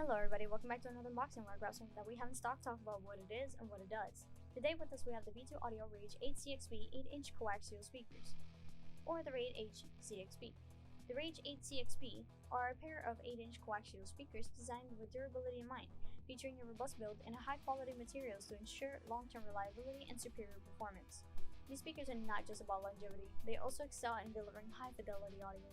Hello everybody, welcome back to another unboxing where I grab something that we have in stock, talk about what it is and what it does. Today with us we have the V2 Audio RAGE8-CXP 8-inch coaxial speakers, or the RAGE8-CXP. The RAGE8-CXP are a pair of 8-inch coaxial speakers designed with durability in mind, featuring a robust build and high quality materials to ensure long-term reliability and superior performance. These speakers are not just about longevity, they also excel in delivering high fidelity audio.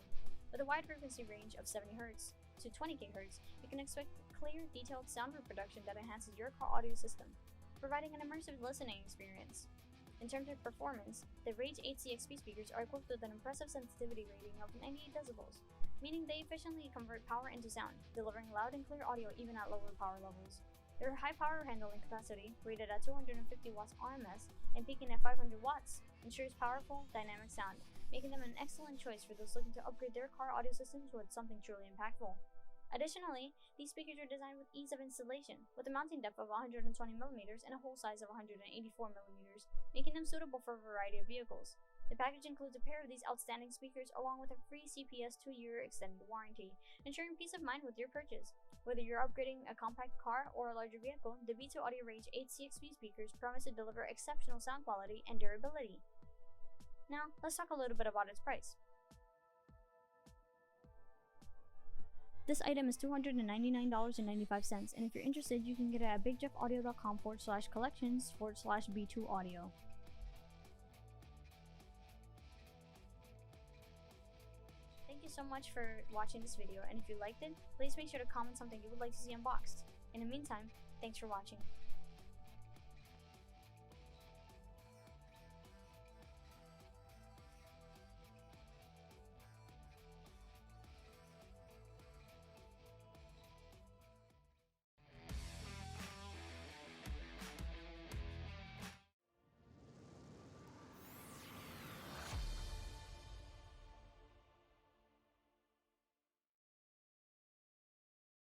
With a wide frequency range of 70 Hz to 20 GHz, you can expect clear, detailed sound reproduction that enhances your car audio system, providing an immersive listening experience. In terms of performance, the RAGE8-CXP speakers are equipped with an impressive sensitivity rating of 98 decibels, meaning they efficiently convert power into sound, delivering loud and clear audio even at lower power levels. Their high power handling capacity, rated at 250 watts RMS and peaking at 500 watts, ensures powerful, dynamic sound, making them an excellent choice for those looking to upgrade their car audio systems with something truly impactful. Additionally, these speakers are designed with ease of installation, with a mounting depth of 120mm and a hole size of 184mm, making them suitable for a variety of vehicles. The package includes a pair of these outstanding speakers along with a free CPS 2-year extended warranty, ensuring peace of mind with your purchase. Whether you're upgrading a compact car or a larger vehicle, the V2 Audio RAGE8-CXP speakers promise to deliver exceptional sound quality and durability. Now, let's talk a little bit about its price. This item is $299.95, and if you're interested, you can get it at bigjeffaudio.com/collections/B2audio. Thank you so much for watching this video, and if you liked it, please make sure to comment something you would like to see unboxed. In the meantime, thanks for watching.